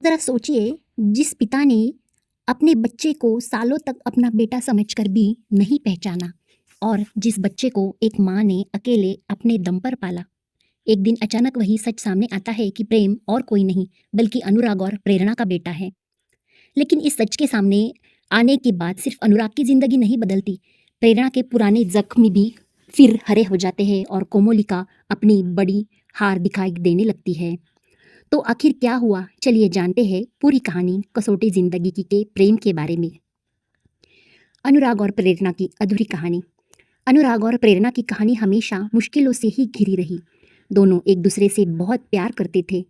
ज़रा सोचिए, जिस पिता ने अपने बच्चे को सालों तक अपना बेटा समझकर भी नहीं पहचाना और जिस बच्चे को एक माँ ने अकेले अपने दम पर पाला, एक दिन अचानक वही सच सामने आता है कि प्रेम और कोई नहीं बल्कि अनुराग और प्रेरणा का बेटा है। लेकिन इस सच के सामने आने के बाद सिर्फ अनुराग की ज़िंदगी नहीं बदलती, प्रेरणा के पुराने ज़ख्म भी फिर हरे हो जाते हैं और कोमोलिका अपनी बड़ी हार दिखाई देने लगती है। तो आखिर क्या हुआ, चलिए जानते हैं पूरी कहानी कसौटी जिंदगी की के प्रेम के बारे में। अनुराग और प्रेरणा की अधूरी कहानी। अनुराग और प्रेरणा की कहानी हमेशा मुश्किलों से ही घिरी रही। दोनों एक दूसरे से बहुत प्यार करते थे,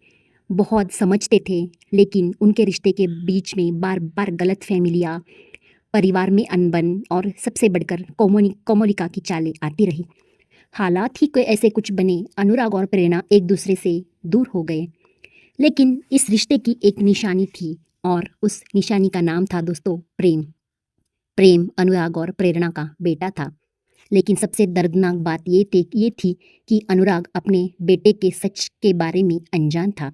बहुत समझते थे, लेकिन उनके रिश्ते के बीच में बार बार गलत फहमियाँ, परिवार में अनबन और सबसे बढ़कर कोमोलिका की चालें आती रही। हालात ही कोई ऐसे कुछ बने, अनुराग और प्रेरणा एक दूसरे से दूर हो गए। लेकिन इस रिश्ते की एक निशानी थी और उस निशानी का नाम था दोस्तों प्रेम। प्रेम अनुराग और प्रेरणा का बेटा था। लेकिन सबसे दर्दनाक बात ये थी कि अनुराग अपने बेटे के सच के बारे में अनजान था।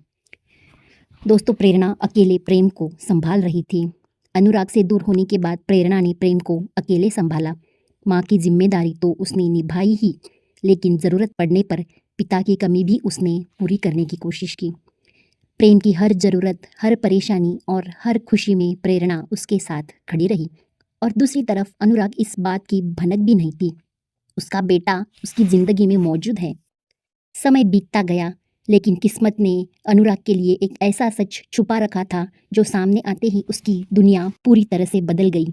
दोस्तों, प्रेरणा अकेले प्रेम को संभाल रही थी। अनुराग से दूर होने के बाद प्रेरणा ने प्रेम को अकेले संभाला। माँ की जिम्मेदारी तो उसने निभाई ही, लेकिन ज़रूरत पड़ने पर पिता की कमी भी उसने पूरी करने की कोशिश की। प्रेम की हर ज़रूरत, हर परेशानी और हर खुशी में प्रेरणा उसके साथ खड़ी रही। और दूसरी तरफ अनुराग इस बात की भनक भी नहीं थी, उसका बेटा उसकी ज़िंदगी में मौजूद है। समय बीतता गया, लेकिन किस्मत ने अनुराग के लिए एक ऐसा सच छुपा रखा था जो सामने आते ही उसकी दुनिया पूरी तरह से बदल गई।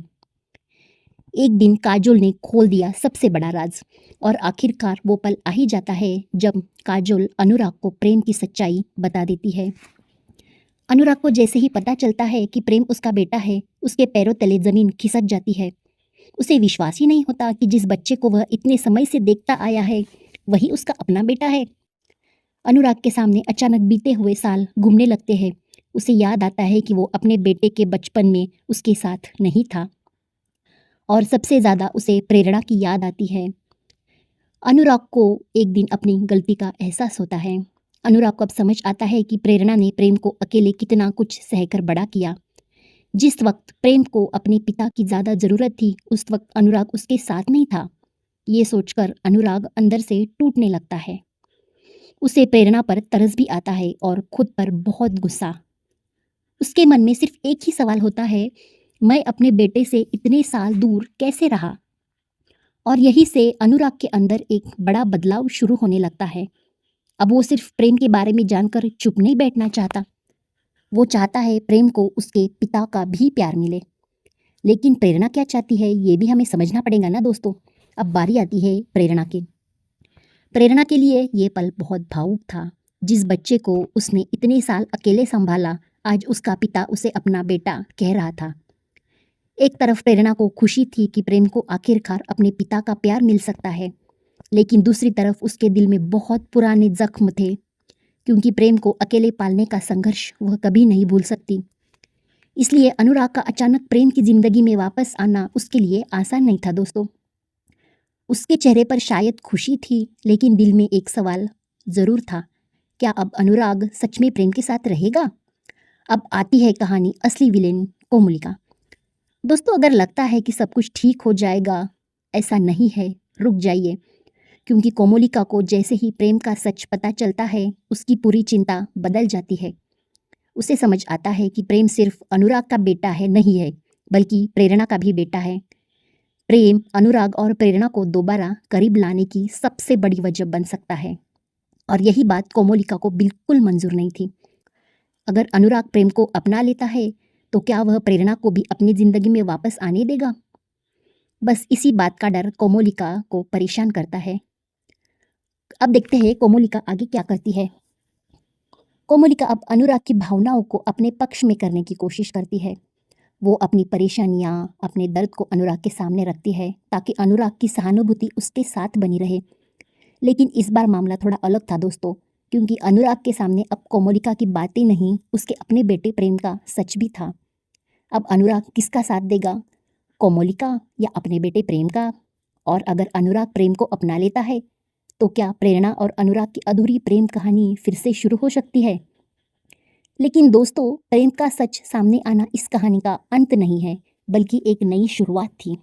एक दिन काजोल ने खोल दिया सबसे बड़ा राज, और आखिरकार वो पल आ ही जाता है जब काजोल अनुराग को प्रेम की सच्चाई बता देती है। अनुराग को जैसे ही पता चलता है कि प्रेम उसका बेटा है, उसके पैरों तले जमीन खिसक जाती है। उसे विश्वास ही नहीं होता कि जिस बच्चे को वह इतने समय से देखता आया है, वही उसका अपना बेटा है। अनुराग के सामने अचानक बीते हुए साल घूमने लगते हैं। उसे याद आता है कि वो अपने बेटे के बचपन में उसके साथ नहीं था, और सबसे ज़्यादा उसे प्रेरणा की याद आती है। अनुराग को एक दिन अपनी गलती का एहसास होता है। अनुराग को अब समझ आता है कि प्रेरणा ने प्रेम को अकेले कितना कुछ सहकर बड़ा किया। जिस वक्त प्रेम को अपने पिता की ज़्यादा ज़रूरत थी, उस वक्त अनुराग उसके साथ नहीं था। ये सोचकर अनुराग अंदर से टूटने लगता है। उसे प्रेरणा पर तरस भी आता है और खुद पर बहुत गुस्सा। उसके मन में सिर्फ एक ही सवाल होता है, मैं अपने बेटे से इतने साल दूर कैसे रहा। और यही से अनुराग के अंदर एक बड़ा बदलाव शुरू होने लगता है। अब वो सिर्फ प्रेम के बारे में जानकर चुप नहीं बैठना चाहता, वो चाहता है प्रेम को उसके पिता का भी प्यार मिले। लेकिन प्रेरणा क्या चाहती है, ये भी हमें समझना पड़ेगा ना दोस्तों। अब बारी आती है प्रेरणा की। प्रेरणा के लिए ये पल बहुत भावुक था। जिस बच्चे को उसने इतने साल अकेले संभाला, आज उसका पिता उसे अपना बेटा कह रहा था। एक तरफ प्रेरणा को खुशी थी कि प्रेम को आखिरकार अपने पिता का प्यार मिल सकता है, लेकिन दूसरी तरफ उसके दिल में बहुत पुराने जख्म थे, क्योंकि प्रेम को अकेले पालने का संघर्ष वह कभी नहीं भूल सकती। इसलिए अनुराग का अचानक प्रेम की जिंदगी में वापस आना उसके लिए आसान नहीं था दोस्तों। उसके चेहरे पर शायद खुशी थी, लेकिन दिल में एक सवाल ज़रूर था, क्या अब अनुराग सच में प्रेम के साथ रहेगा? अब आती है कहानी असली विलेन कोमलिका। दोस्तों, अगर लगता है कि सब कुछ ठीक हो जाएगा, ऐसा नहीं है, रुक जाइए, क्योंकि कोमलिका को जैसे ही प्रेम का सच पता चलता है, उसकी पूरी चिंता बदल जाती है। उसे समझ आता है कि प्रेम सिर्फ अनुराग का बेटा है नहीं है, बल्कि प्रेरणा का भी बेटा है। प्रेम अनुराग और प्रेरणा को दोबारा करीब लाने की सबसे बड़ी वजह बन सकता है, और यही बात कोमलिका को बिल्कुल मंजूर नहीं थी। अगर अनुराग प्रेम को अपना लेता है, तो क्या वह प्रेरणा को भी अपनी जिंदगी में वापस आने देगा? बस इसी बात का डर कोमलिका को परेशान करता है। अब देखते हैं कोमलिका आगे क्या करती है। कोमलिका अब अनुराग की भावनाओं को अपने पक्ष में करने की कोशिश करती है। वो अपनी परेशानियाँ, अपने दर्द को अनुराग के सामने रखती है, ताकि अनुराग की सहानुभूति उसके साथ बनी रहे। लेकिन इस बार मामला थोड़ा अलग था दोस्तों, क्योंकि अनुराग के सामने अब कोमलिका की बातें नहीं, उसके अपने बेटे प्रेम का सच भी था। अब अनुराग किसका साथ देगा, कोमलिका या अपने बेटे प्रेम का? और अगर अनुराग प्रेम को अपना लेता है, तो क्या प्रेरणा और अनुराग की अधूरी प्रेम कहानी फिर से शुरू हो सकती है? लेकिन दोस्तों, प्रेम का सच सामने आना इस कहानी का अंत नहीं है, बल्कि एक नई शुरुआत थी।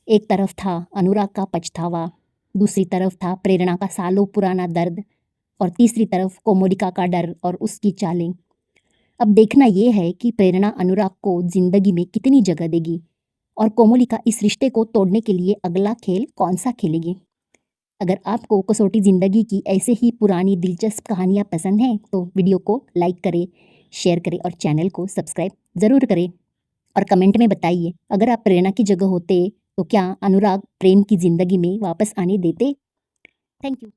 एक तरफ था अनुराग का पछतावा, दूसरी तरफ था प्रेरणा का सालों पुराना दर्द और तीसरी तरफ कोमोलिका का डर और उसकी चालें। अब देखना ये है कि प्रेरणा अनुराग को जिंदगी में कितनी जगह देगी और कोमोलिका इस रिश्ते को तोड़ने के लिए अगला खेल कौन सा खेलेगी। अगर आपको कसौटी ज़िंदगी की ऐसे ही पुरानी दिलचस्प कहानियाँ पसंद हैं तो वीडियो को लाइक करें, शेयर करें और चैनल को सब्सक्राइब ज़रूर करें। और कमेंट में बताइए, अगर आप प्रेरणा की जगह होते तो क्या अनुराग प्रेम की ज़िंदगी में वापस आने देते। Thank you.